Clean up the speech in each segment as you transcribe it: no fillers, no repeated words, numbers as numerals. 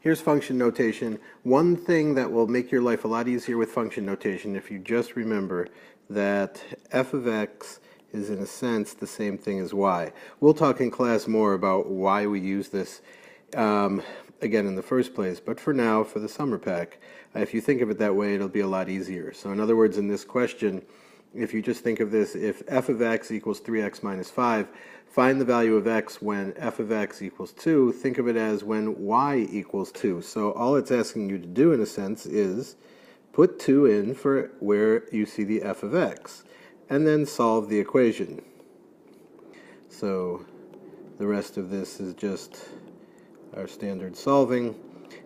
Here's function notation. One thing that will make your life a lot easier with function notation, if you just remember that f of x is in a sense the same thing as y. We'll talk in class more about why we use this again in the first place, but for now, for the summer pack, if you think of it that way, it'll be a lot easier. So in other words, in this question, if you just think of this, if f of x equals 3x minus 5, find the value of x when f of x equals 2. Think of it as when y equals 2. So all it's asking you to do, in a sense, is put 2 in for where you see the f of x, and then solve the equation. So the rest of this is just our standard solving.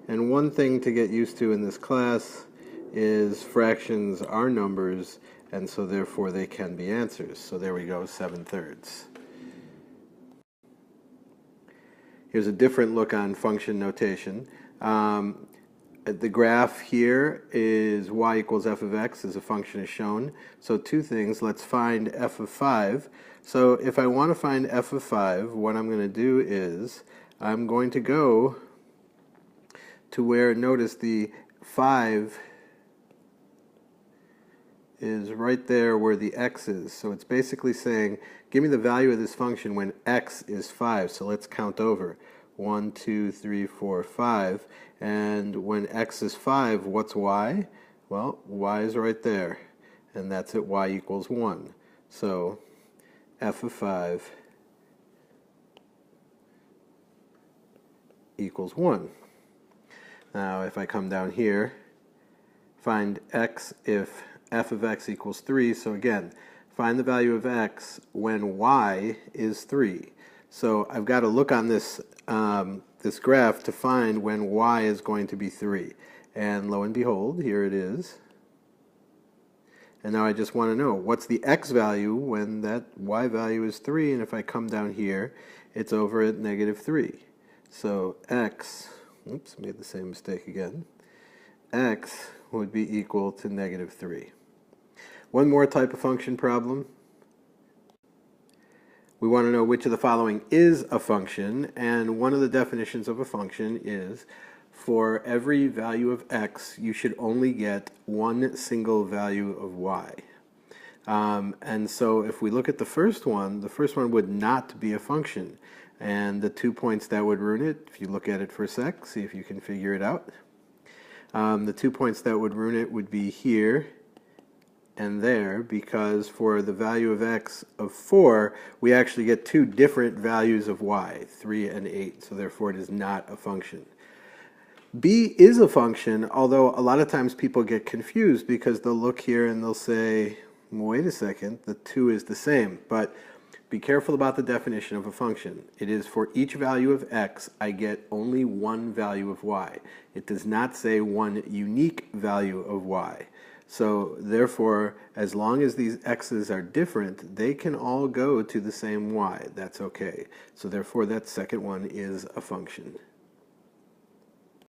And one thing to get used to in this class is fractions are numbers, and so therefore they can be answers. So there we go, 7/3. Here's a different look on function notation. The graph here is y equals f of x as a function is shown. So two things, let's find f of 5. So if I want to find f of 5, what I'm going to do is I'm going to go to where, notice the 5 is right there where the x is. So it's basically saying, give me the value of this function when x is 5. So let's count over. 1, 2, 3, 4, 5. And when x is 5, what's y? Well, y is right there. And that's at y equals 1. So f of 5 equals 1. Now if I come down here, find x if f of x equals 3. So again, find the value of x when y is 3. So I've got to look on this this graph to find when y is going to be 3. And lo and behold, here it is. And now I just want to know, what's the x value when that y value is 3? And if I come down here, it's over at -3. So x, oops, made the same mistake again. X would be equal to -3. One more type of function problem. We want to know which of the following is a function, and one of the definitions of a function is for every value of x, you should only get one single value of y. And so if we look at the first one would not be a function. And the 2 points that would ruin it, if you look at it for a sec, see if you can figure it out. The 2 points that would ruin it would be here and there, because for the value of x of 4, we actually get two different values of y, 3 and 8, so therefore it is not a function. B is a function, although a lot of times people get confused because they'll look here and they'll say, wait a second, the 2 is the same. But be careful about the definition of a function. It is for each value of x, I get only one value of y. It does not say one unique value of y. So therefore, as long as these x's are different, they can all go to the same y. That's okay. So therefore, that second one is a function.